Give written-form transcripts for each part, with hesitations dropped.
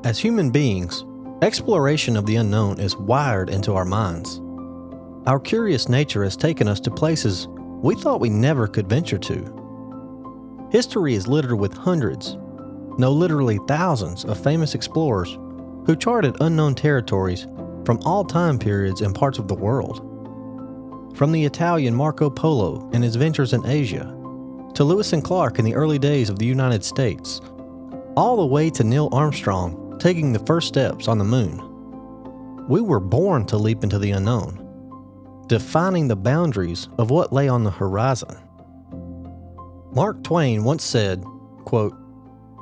As human beings, exploration of the unknown is wired into our minds. Our curious nature has taken us to places we thought we never could venture to. History is littered with hundreds, no, literally thousands of famous explorers who charted unknown territories from all time periods and parts of the world. From the Italian Marco Polo and his ventures in Asia, to Lewis and Clark in the early days of the United States, all the way to Neil Armstrong taking the first steps on the moon. We were born to leap into the unknown, defining the boundaries of what lay on the horizon. Mark Twain once said, quote,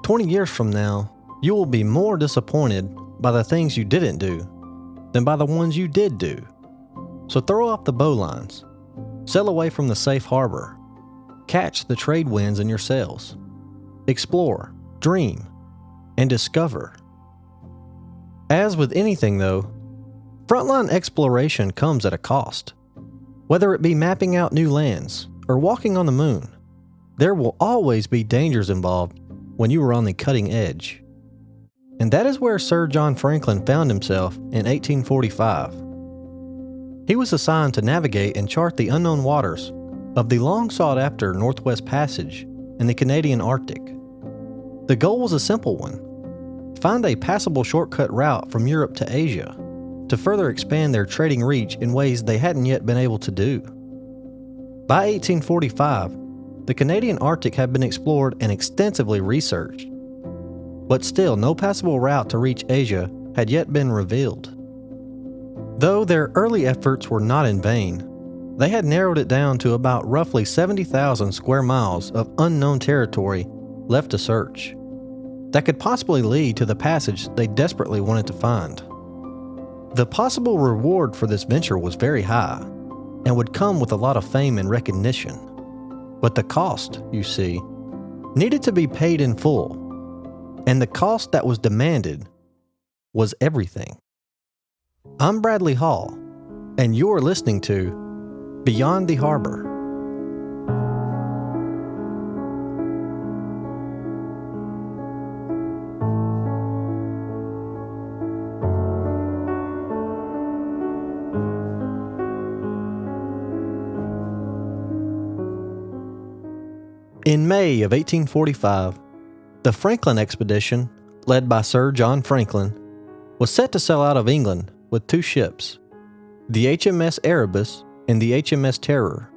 20 years from now, you will be more disappointed by the things you didn't do than by the ones you did do. So throw off the bowlines, sail away from the safe harbor, catch the trade winds in your sails, explore, dream, and discover. As with anything though, frontline exploration comes at a cost. Whether it be mapping out new lands or walking on the moon, there will always be dangers involved when you are on the cutting edge. And that is where Sir John Franklin found himself in 1845. He was assigned to navigate and chart the unknown waters of the long sought-after Northwest Passage in the Canadian Arctic. The goal was a simple one: find a passable shortcut route from Europe to Asia to further expand their trading reach in ways they hadn't yet been able to do. By 1845, the Canadian Arctic had been explored and extensively researched, but still no passable route to reach Asia had yet been revealed. Though their early efforts were not in vain, they had narrowed it down to about roughly 70,000 square miles of unknown territory left to search that could possibly lead to the passage they desperately wanted to find. The possible reward for this venture was very high and would come with a lot of fame and recognition. But the cost, you see, needed to be paid in full, and the cost that was demanded was everything. I'm Bradley Hall, and you're listening to Beyond the Harbor. In May of 1845, the Franklin expedition, led by Sir John Franklin, was set to sail out of England with two ships, the HMS Erebus and the HMS Terror.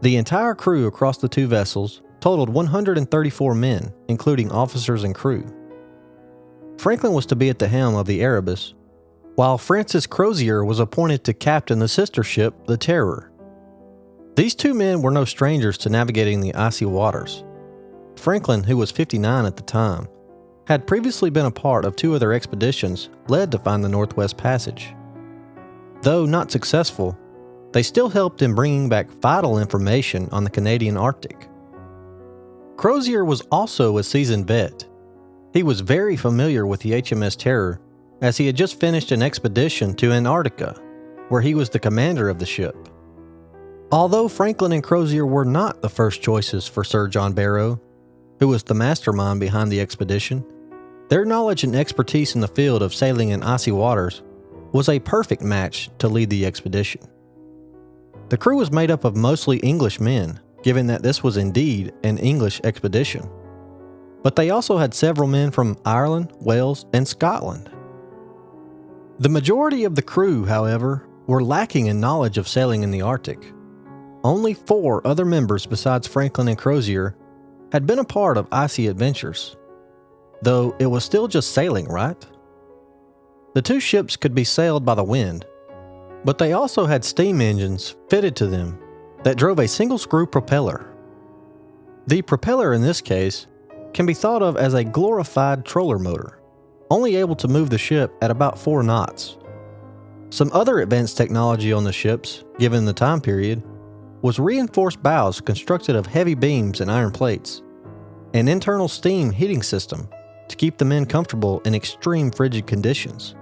The entire crew across the two vessels totaled 134 men, including officers and crew. Franklin was to be at the helm of the Erebus, while Francis Crozier was appointed to captain the sister ship, the Terror. These two men were no strangers to navigating the icy waters. Franklin, who was 59 at the time, had previously been a part of two other expeditions led to find the Northwest Passage. Though not successful, they still helped in bringing back vital information on the Canadian Arctic. Crozier was also a seasoned vet. He was very familiar with the HMS Terror, as he had just finished an expedition to Antarctica, where he was the commander of the ship. Although Franklin and Crozier were not the first choices for Sir John Barrow, who was the mastermind behind the expedition, their knowledge and expertise in the field of sailing in icy waters was a perfect match to lead the expedition. The crew was made up of mostly English men, given that this was indeed an English expedition. But they also had several men from Ireland, Wales, and Scotland. The majority of the crew, however, were lacking in knowledge of sailing in the Arctic. Only 4 other members besides Franklin and Crozier had been a part of icy adventures, though it was still just sailing, right? The two ships could be sailed by the wind, but they also had steam engines fitted to them that drove a single-screw propeller. The propeller in this case can be thought of as a glorified troller motor, only able to move the ship at about 4 knots. Some other advanced technology on the ships, given the time period, was reinforced bows constructed of heavy beams and iron plates, an internal steam heating system to keep the men comfortable in extreme frigid conditions,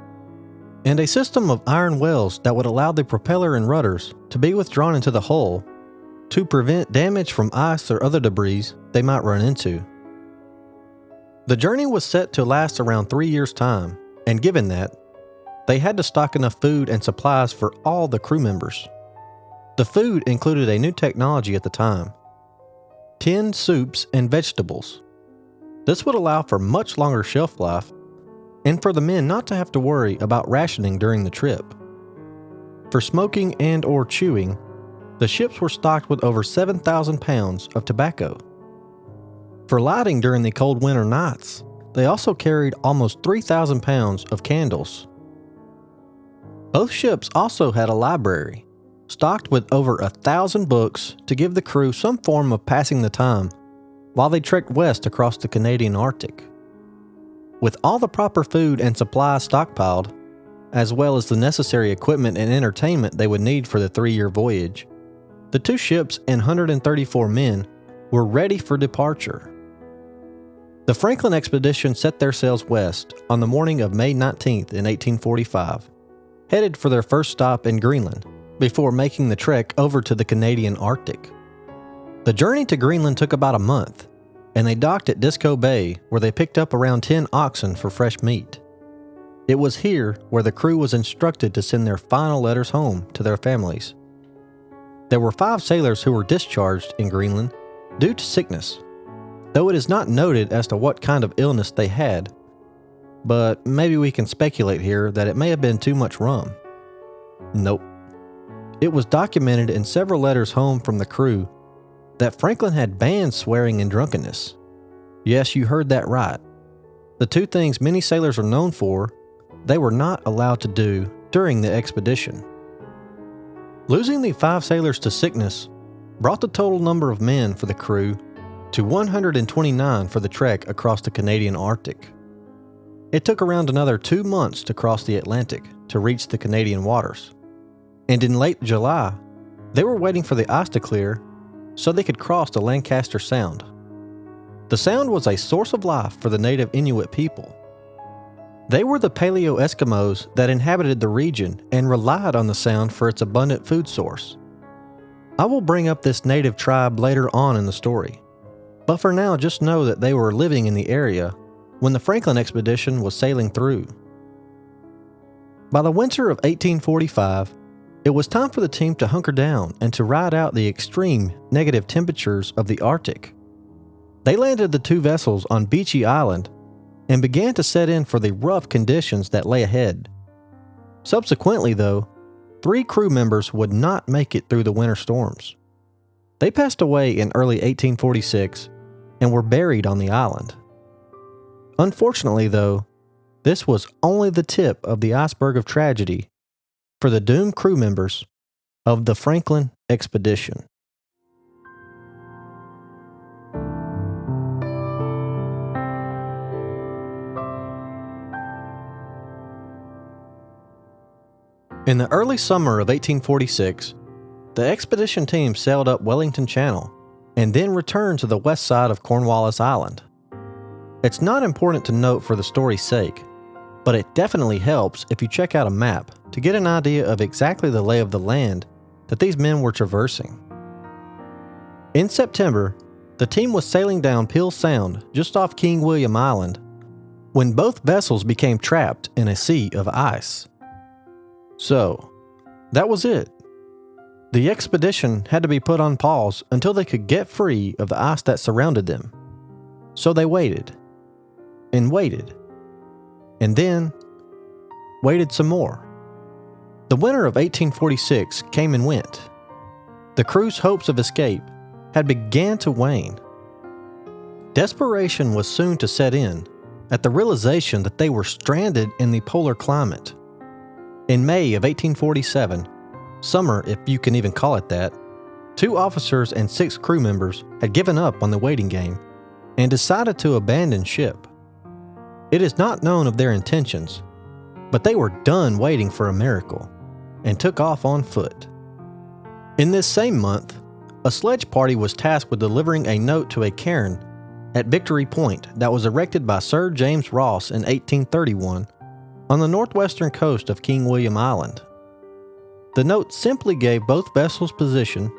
and a system of iron wells that would allow the propeller and rudders to be withdrawn into the hull to prevent damage from ice or other debris they might run into. The journey was set to last around 3 years' time, and given that, they had to stock enough food and supplies for all the crew members. The food included a new technology at the time: tinned soups and vegetables. This would allow for much longer shelf life and for the men not to have to worry about rationing during the trip. For smoking and/or chewing, the ships were stocked with over 7,000 pounds of tobacco. For lighting during the cold winter nights, they also carried almost 3,000 pounds of candles. Both ships also had a library, stocked with over 1,000 books to give the crew some form of passing the time while they trekked west across the Canadian Arctic. With all the proper food and supplies stockpiled, as well as the necessary equipment and entertainment they would need for the 3-year voyage, the 2 ships and 134 men were ready for departure. The Franklin expedition set their sails west on the morning of May 19th in 1845, headed for their first stop in Greenland, before making the trek over to the Canadian Arctic. The journey to Greenland took about a month, and they docked at Disco Bay, where they picked up around 10 oxen for fresh meat. It was here where the crew was instructed to send their final letters home to their families. There were 5 sailors who were discharged in Greenland due to sickness, though it is not noted as to what kind of illness they had, but maybe we can speculate here that it may have been too much rum. Nope. It was documented in several letters home from the crew that Franklin had banned swearing and drunkenness. Yes, you heard that right. The 2 things many sailors are known for, they were not allowed to do during the expedition. Losing the 5 sailors to sickness brought the total number of men for the crew to 129 for the trek across the Canadian Arctic. It took around another 2 months to cross the Atlantic to reach the Canadian waters, and in late July, they were waiting for the ice to clear so they could cross the Lancaster Sound. The Sound was a source of life for the native Inuit people. They were the Paleo-Eskimos that inhabited the region and relied on the Sound for its abundant food source. I will bring up this native tribe later on in the story, but for now just know that they were living in the area when the Franklin expedition was sailing through. By the winter of 1845, it was time for the team to hunker down and to ride out the extreme negative temperatures of the Arctic. They landed the 2 vessels on Beechey Island and began to set in for the rough conditions that lay ahead. Subsequently, though, 3 crew members would not make it through the winter storms. They passed away in early 1846 and were buried on the island. Unfortunately, though, this was only the tip of the iceberg of tragedy for the doomed crew members of the Franklin expedition. In the early summer of 1846, the expedition team sailed up Wellington Channel and then returned to the west side of Cornwallis Island. It's not important to note for the story's sake, but it definitely helps if you check out a map to get an idea of exactly the lay of the land that these men were traversing. In September, the team was sailing down Peel Sound just off King William Island when both vessels became trapped in a sea of ice. So, that was it. The expedition had to be put on pause until they could get free of the ice that surrounded them. So they waited, and waited, and then waited some more. The winter of 1846 came and went. The crew's hopes of escape had began to wane. Desperation was soon to set in at the realization that they were stranded in the polar climate. In May of 1847, summer if you can even call it that, 2 officers and 6 crew members had given up on the waiting game and decided to abandon ship. It is not known of their intentions, but they were done waiting for a miracle and took off on foot. In this same month, a sledge party was tasked with delivering a note to a cairn at Victory Point that was erected by Sir James Ross in 1831 on the northwestern coast of King William Island. The note simply gave both vessels' position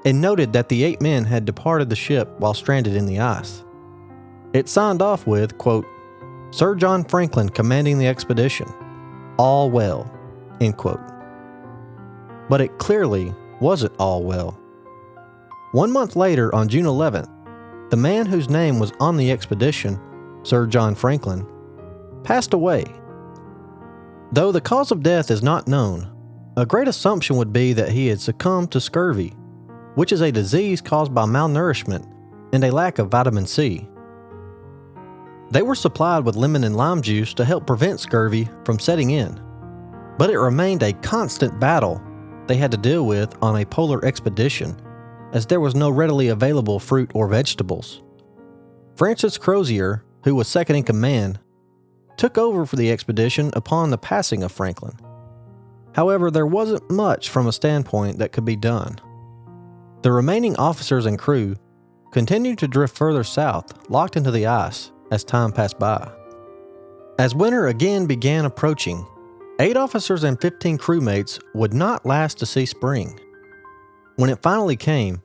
and noted that the 8 men had departed the ship while stranded in the ice. It signed off with, quote, Sir John Franklin commanding the expedition. All well, end quote. But it clearly wasn't all well. 1 month later, on June 11th, the man whose name was on the expedition, Sir John Franklin, passed away. Though the cause of death is not known, a great assumption would be that he had succumbed to scurvy, which is a disease caused by malnourishment and a lack of vitamin C. They were supplied with lemon and lime juice to help prevent scurvy from setting in, but it remained a constant battle they had to deal with on a polar expedition, as there was no readily available fruit or vegetables. Francis Crozier, who was second in command, took over for the expedition upon the passing of Franklin. However, there wasn't much from a standpoint that could be done. The remaining officers and crew continued to drift further south, locked into the ice, as time passed by. As winter again began approaching, 8 officers and 15 crewmates would not last to see spring. When it finally came,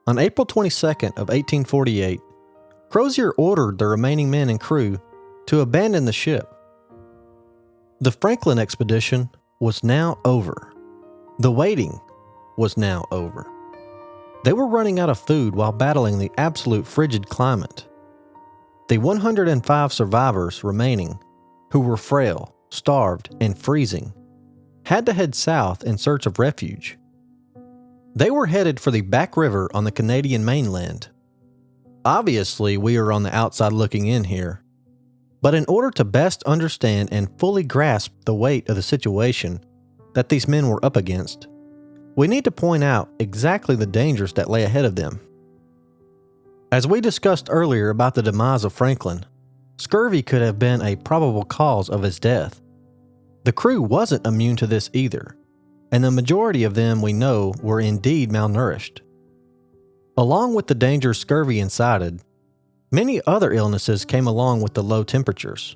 on April 22nd of 1848, Crozier ordered the remaining men and crew to abandon the ship. The Franklin expedition was now over. The waiting was now over. They were running out of food while battling the absolute frigid climate. The 105 survivors remaining, who were frail, starved, and freezing, had to head south in search of refuge. They were headed for the Back River on the Canadian mainland. Obviously, we are on the outside looking in here, but in order to best understand and fully grasp the weight of the situation that these men were up against, we need to point out exactly the dangers that lay ahead of them. As we discussed earlier about the demise of Franklin, scurvy could have been a probable cause of his death. The crew wasn't immune to this either, and the majority of them we know were indeed malnourished. Along with the dangers scurvy incited, many other illnesses came along with the low temperatures.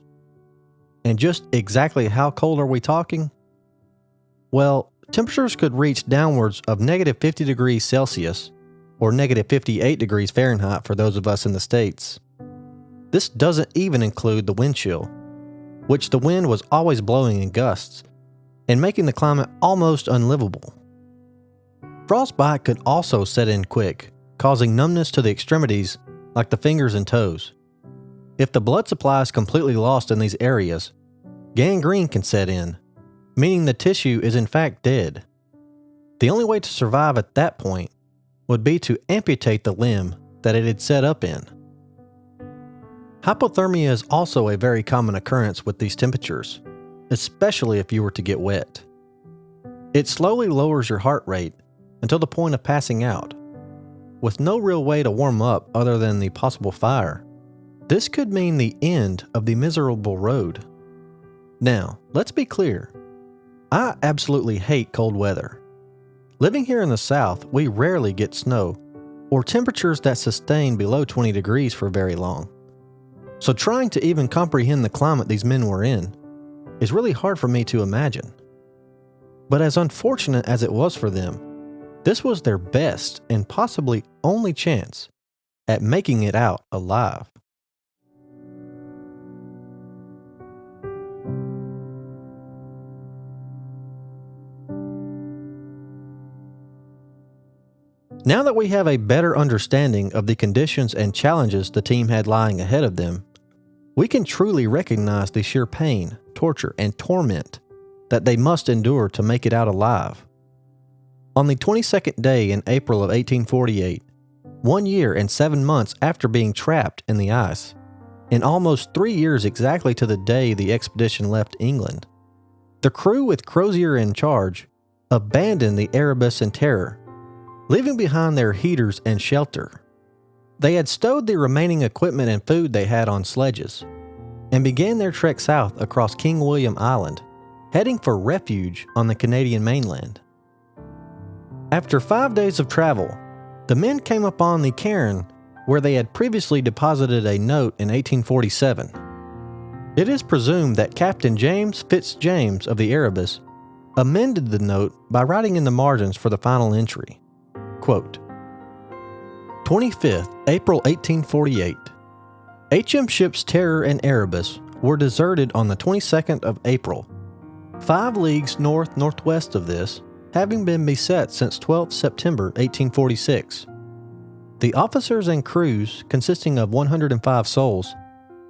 And just exactly how cold are we talking? Well, temperatures could reach downwards of negative 50 degrees Celsius or negative 58 degrees Fahrenheit for those of us in the States. This doesn't even include the wind chill, which the wind was always blowing in gusts and making the climate almost unlivable. Frostbite could also set in quick, causing numbness to the extremities like the fingers and toes. If the blood supply is completely lost in these areas, gangrene can set in, meaning the tissue is in fact dead. The only way to survive at that point would be to amputate the limb that it had set up in. Hypothermia is also a very common occurrence with these temperatures, especially if you were to get wet. It slowly lowers your heart rate until the point of passing out. With no real way to warm up other than the possible fire, this could mean the end of the miserable road. Now, let's be clear. I absolutely hate cold weather. Living here in the South, we rarely get snow or temperatures that sustain below 20 degrees for very long. So trying to even comprehend the climate these men were in is really hard for me to imagine. But as unfortunate as it was for them, this was their best and possibly only chance at making it out alive. Now that we have a better understanding of the conditions and challenges the team had lying ahead of them, we can truly recognize the sheer pain, torture, and torment that they must endure to make it out alive. On the 22nd day in April of 1848, 1 year and 7 months after being trapped in the ice, and almost 3 years exactly to the day the expedition left England, the crew with Crozier in charge abandoned the Erebus in terror, leaving behind their heaters and shelter. They had stowed the remaining equipment and food they had on sledges, and began their trek south across King William Island, heading for refuge on the Canadian mainland. After 5 days of travel, the men came upon the cairn where they had previously deposited a note in 1847. It is presumed that Captain James Fitzjames of the Erebus amended the note by writing in the margins for the final entry, quote, 25th April 1848, HM ships Terror and Erebus were deserted on the 22nd of April, 5 leagues north-northwest of this, having been beset since 12 September 1846. The officers and crews, consisting of 105 souls,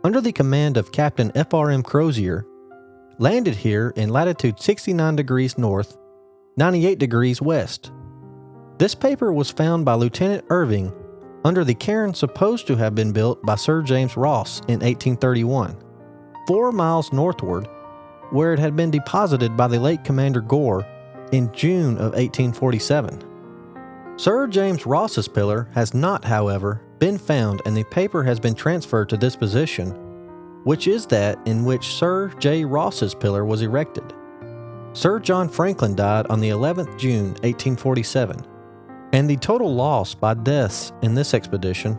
under the command of Captain F.R.M. Crozier, landed here in latitude 69 degrees north, 98 degrees west. This paper was found by Lieutenant Irving under the cairn supposed to have been built by Sir James Ross in 1831, 4 miles northward, where it had been deposited by the late Commander Gore in June of 1847. Sir James Ross's pillar has not, however, been found, and the paper has been transferred to this position, which is that in which Sir J. Ross's pillar was erected. Sir John Franklin died on the 11th June 1847, and the total loss by deaths in this expedition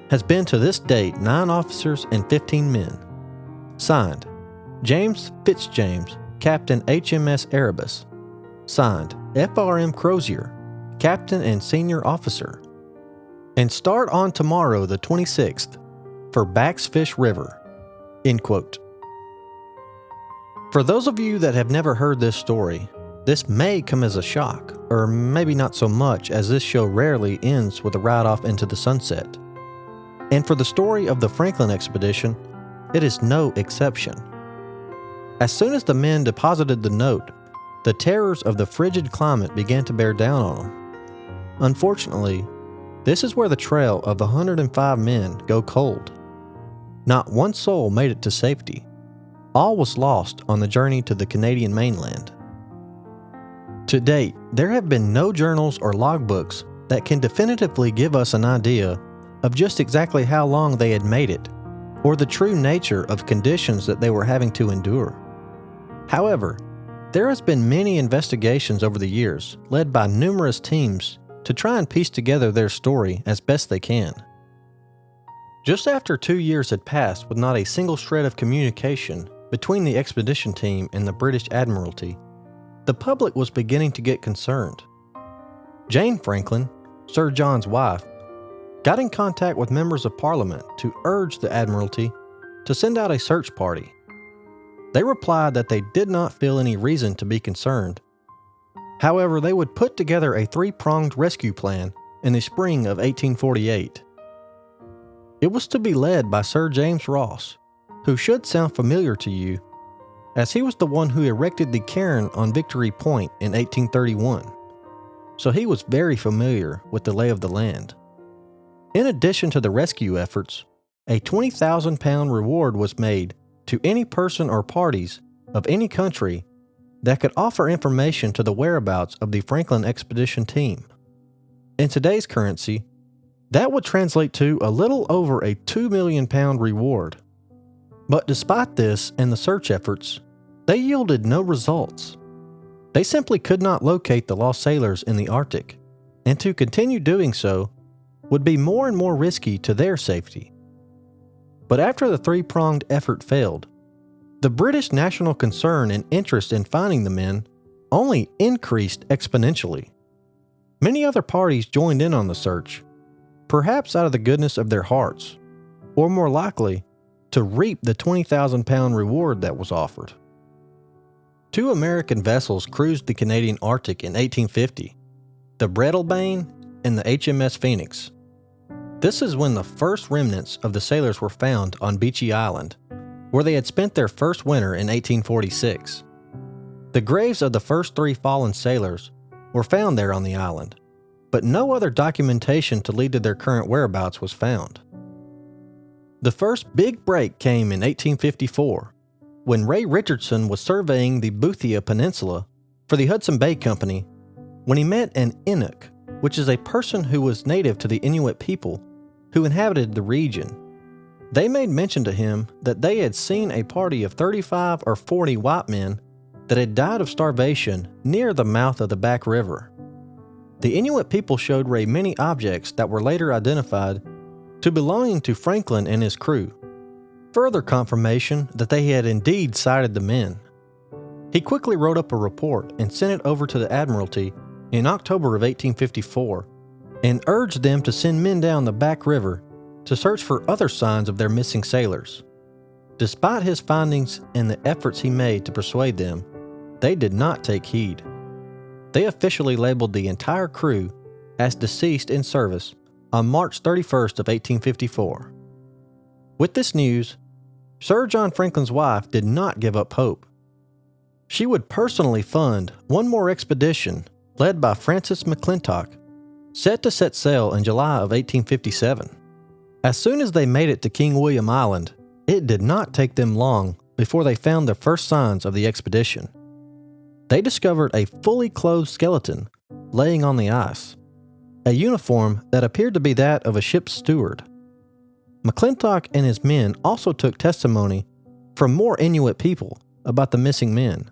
has been to this date 9 officers and 15 men. Signed, James Fitzjames, Captain HMS Erebus. Signed, F.R.M. Crozier, Captain and Senior Officer. And start on tomorrow, the 26th, for Back's Fish River. End quote. For those of you that have never heard this story, this may come as a shock, or maybe not so much, as this show rarely ends with a ride-off into the sunset. And for the story of the Franklin expedition, it is no exception. As soon as the men deposited the note, the terrors of the frigid climate began to bear down on them. Unfortunately, this is where the trail of the 105 men go cold. Not one soul made it to safety. All was lost on the journey to the Canadian mainland. To date, there have been no journals or logbooks that can definitively give us an idea of just exactly how long they had made it, or the true nature of conditions that they were having to endure. However, there has been many investigations over the years, led by numerous teams, to try and piece together their story as best they can. Just after 2 years had passed with not a single shred of communication between the expedition team and the British Admiralty, the public was beginning to get concerned. Jane Franklin, Sir John's wife, got in contact with members of Parliament to urge the Admiralty to send out a search party. They replied that they did not feel any reason to be concerned. However, they would put together a 3-pronged rescue plan in the spring of 1848. It was to be led by Sir James Ross, who should sound familiar to you, as he was the one who erected the cairn on Victory Point in 1831, so he was very familiar with the lay of the land. In addition to the rescue efforts, a £20,000 reward was made to any person or parties of any country that could offer information to the whereabouts of the Franklin expedition team. In today's currency, that would translate to a little over a £2 million reward. But despite this and the search efforts, they yielded no results. They simply could not locate the lost sailors in the Arctic, and to continue doing so would be more and more risky to their safety. But after the 3-pronged effort failed, the British national concern and interest in finding the men only increased exponentially. Many other parties joined in on the search, perhaps out of the goodness of their hearts, or more likely, to reap the £20,000 reward that was offered. 2 American vessels cruised the Canadian Arctic in 1850, the Breadalbane and the HMS Phoenix. This is when the first remnants of the sailors were found on Beechy Island, where they had spent their first winter in 1846. The graves of the first 3 fallen sailors were found there on the island, but no other documentation to lead to their current whereabouts was found. The first big break came in 1854, when Ray Richardson was surveying the Boothia Peninsula for the Hudson Bay Company, when he met an Inuk, which is a person who was native to the Inuit people who inhabited the region. They made mention to him that they had seen a party of 35 or 40 white men that had died of starvation near the mouth of the Back River. The Inuit people showed Ray many objects that were later identified to belonging to Franklin and his crew, further confirmation that they had indeed sighted the men. He quickly wrote up a report and sent it over to the Admiralty in October of 1854 and urged them to send men down the Back River to search for other signs of their missing sailors. Despite his findings and the efforts he made to persuade them, they did not take heed. They officially labeled the entire crew as deceased in service on March 31st of 1854. With this news, Sir John Franklin's wife did not give up hope. She would personally fund one more expedition led by Francis McClintock, set to set sail in July of 1857. As soon as they made it to King William Island, it did not take them long before they found the first signs of the expedition. They discovered a fully clothed skeleton laying on the ice, a uniform that appeared to be that of a ship's steward. McClintock and his men also took testimony from more Inuit people about the missing men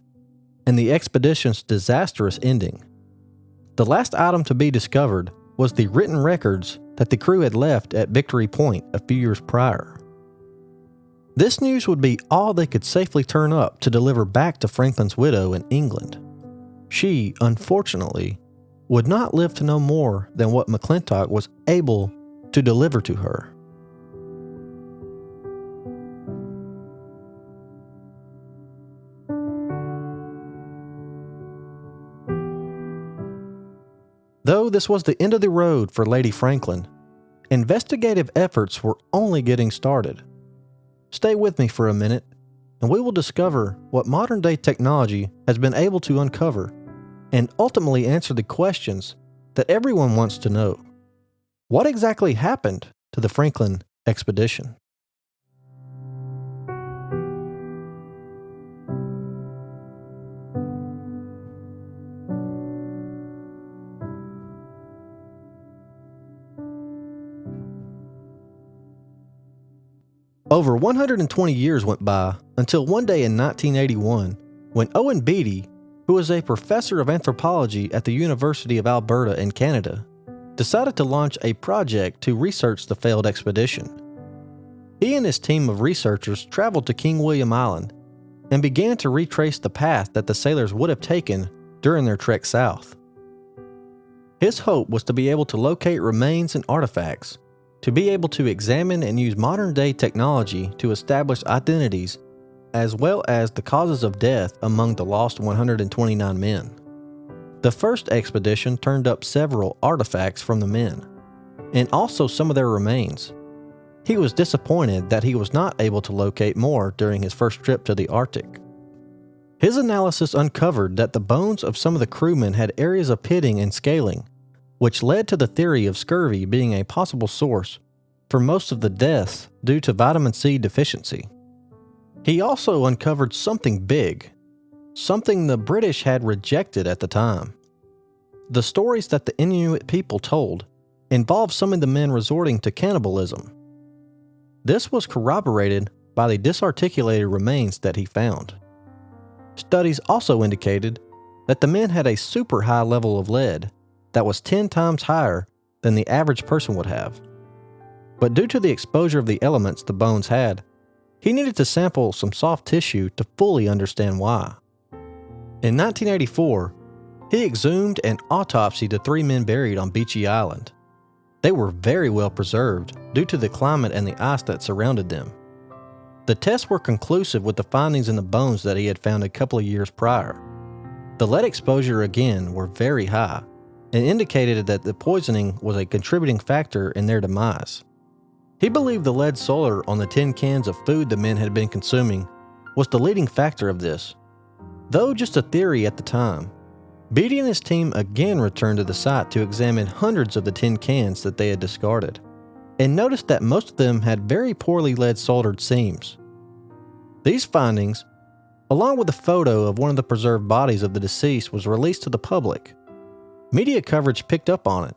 and the expedition's disastrous ending. The last item to be discovered was the written records that the crew had left at Victory Point a few years prior. This news would be all they could safely turn up to deliver back to Franklin's widow in England. She, unfortunately, would not live to know more than what McClintock was able to deliver to her. Though this was the end of the road for Lady Franklin, investigative efforts were only getting started. Stay with me for a minute, and we will discover what modern-day technology has been able to uncover and ultimately answer the questions that everyone wants to know. What exactly happened to the Franklin expedition? Over 120 years went by until one day in 1981 when Owen Beatty, who was a professor of anthropology at the University of Alberta in Canada, decided to launch a project to research the failed expedition. He and his team of researchers traveled to King William Island and began to retrace the path that the sailors would have taken during their trek south. His hope was to be able to locate remains and artifacts, to be able to examine and use modern-day technology to establish identities as well as the causes of death among the lost 129 men. The first expedition turned up several artifacts from the men, and also some of their remains. He was disappointed that he was not able to locate more during his first trip to the Arctic. His analysis uncovered that the bones of some of the crewmen had areas of pitting and scaling, which led to the theory of scurvy being a possible source for most of the deaths due to vitamin C deficiency. He also uncovered something big, something the British had rejected at the time. The stories that the Inuit people told involved some of the men resorting to cannibalism. This was corroborated by the disarticulated remains that he found. Studies also indicated that the men had a super high level of lead that was 10 times higher than the average person would have. But due to the exposure of the elements the bones had, he needed to sample some soft tissue to fully understand why. In 1984, he exhumed and autopsied the 3 men buried on Beechy Island. They were very well preserved due to the climate and the ice that surrounded them. The tests were conclusive with the findings in the bones that he had found a couple of years prior. The lead exposure again were very high, and indicated that the poisoning was a contributing factor in their demise. He believed the lead solder on the tin cans of food the men had been consuming was the leading factor of this. Though just a theory at the time, Beatty and his team again returned to the site to examine hundreds of the tin cans that they had discarded, and noticed that most of them had very poorly lead soldered seams. These findings, along with a photo of one of the preserved bodies of the deceased, was released to the public. Media coverage picked up on it,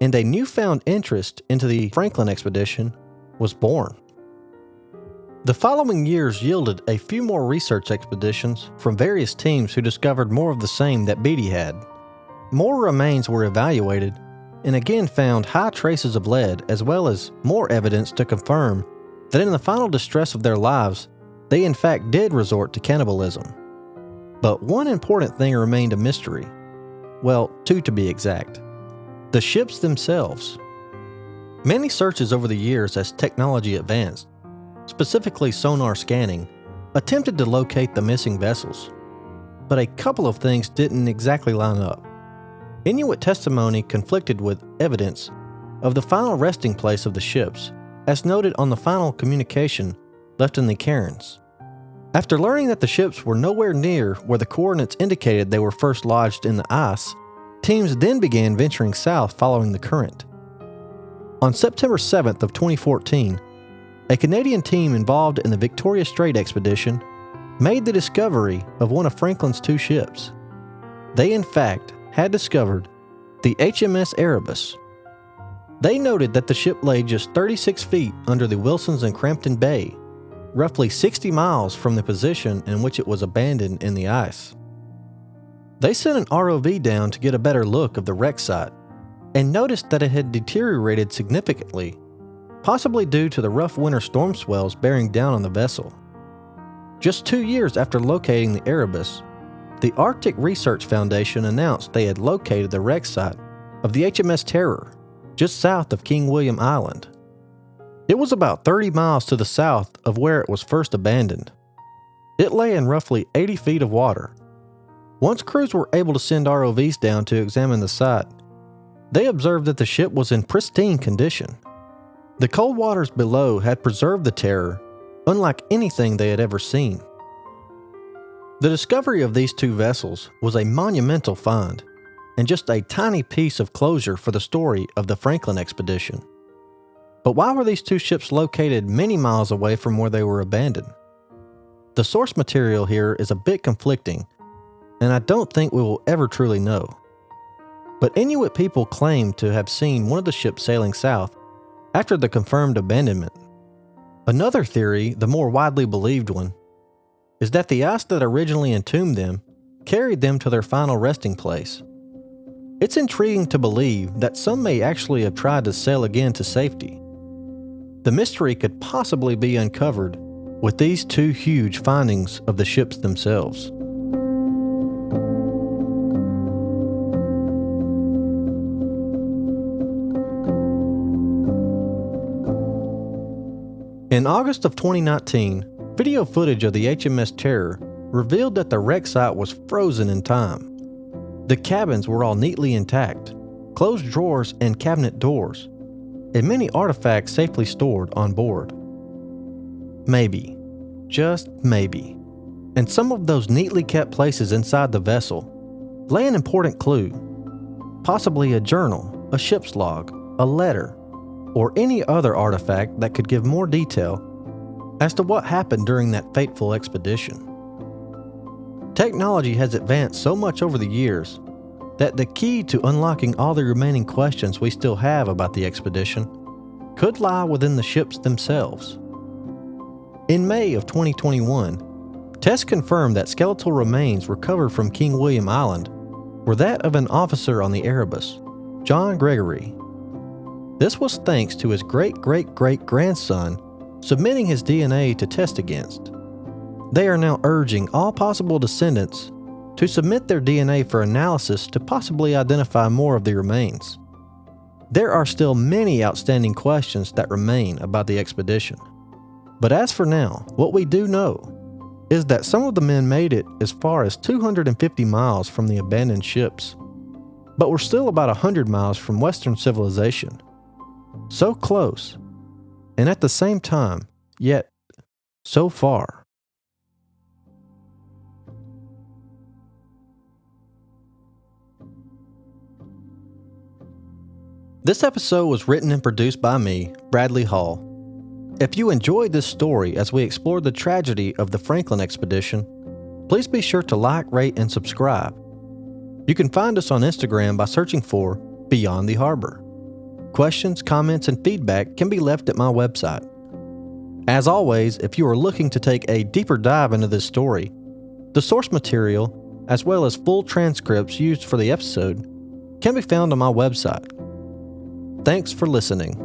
and a newfound interest into the Franklin expedition was born. The following years yielded a few more research expeditions from various teams who discovered more of the same that Beatty had. More remains were evaluated and again found high traces of lead, as well as more evidence to confirm that in the final distress of their lives, they in fact did resort to cannibalism. But one important thing remained a mystery. Well, 2 to be exact. The ships themselves. Many searches over the years as technology advanced, specifically sonar scanning, attempted to locate the missing vessels. But a couple of things didn't exactly line up. Inuit testimony conflicted with evidence of the final resting place of the ships, as noted on the final communication left in the cairns. After learning that the ships were nowhere near where the coordinates indicated they were first lodged in the ice, teams then began venturing south following the current. On September 7th of 2014, a Canadian team involved in the Victoria Strait expedition made the discovery of one of Franklin's two ships. They in fact had discovered the HMS Erebus. They noted that the ship lay just 36 feet under the Wilsons and Crampton Bay, roughly 60 miles from the position in which it was abandoned in the ice. They sent an ROV down to get a better look of the wreck site and noticed that it had deteriorated significantly, possibly due to the rough winter storm swells bearing down on the vessel. Just 2 years after locating the Erebus, the Arctic Research Foundation announced they had located the wreck site of the HMS Terror, just south of King William Island. It was about 30 miles to the south of where it was first abandoned. It lay in roughly 80 feet of water. Once crews were able to send ROVs down to examine the site, they observed that the ship was in pristine condition. The cold waters below had preserved the Terror, unlike anything they had ever seen. The discovery of these two vessels was a monumental find, and just a tiny piece of closure for the story of the Franklin expedition. But why were these two ships located many miles away from where they were abandoned? The source material here is a bit conflicting, and I don't think we will ever truly know. But Inuit people claim to have seen one of the ships sailing south after the confirmed abandonment. Another theory, the more widely believed one, is that the ice that originally entombed them carried them to their final resting place. It's intriguing to believe that some may actually have tried to sail again to safety. The mystery could possibly be uncovered with these two huge findings of the ships themselves. In August of 2019, video footage of the HMS Terror revealed that the wreck site was frozen in time. The cabins were all neatly intact, closed drawers and cabinet doors, and many artifacts safely stored on board. Maybe, just maybe, in some of those neatly kept places inside the vessel lay an important clue, possibly a journal, a ship's log, a letter, or any other artifact that could give more detail as to what happened during that fateful expedition. Technology has advanced so much over the years that the key to unlocking all the remaining questions we still have about the expedition could lie within the ships themselves. In May of 2021, tests confirmed that skeletal remains recovered from King William Island were that of an officer on the Erebus, John Gregory. This was thanks to his great-great-great-grandson submitting his DNA to test against. They are now urging all possible descendants to submit their DNA for analysis to possibly identify more of the remains. There are still many outstanding questions that remain about the expedition. But as for now, what we do know is that some of the men made it as far as 250 miles from the abandoned ships, but were still about 100 miles from Western civilization. So close, and at the same time, yet so far. This episode was written and produced by me, Bradley Hall. If you enjoyed this story as we explored the tragedy of the Franklin expedition, please be sure to like, rate, and subscribe. You can find us on Instagram by searching for Beyond the Harbor. Questions, comments, and feedback can be left at my website. As always, if you are looking to take a deeper dive into this story, the source material, as well as full transcripts used for the episode, can be found on my website. Thanks for listening.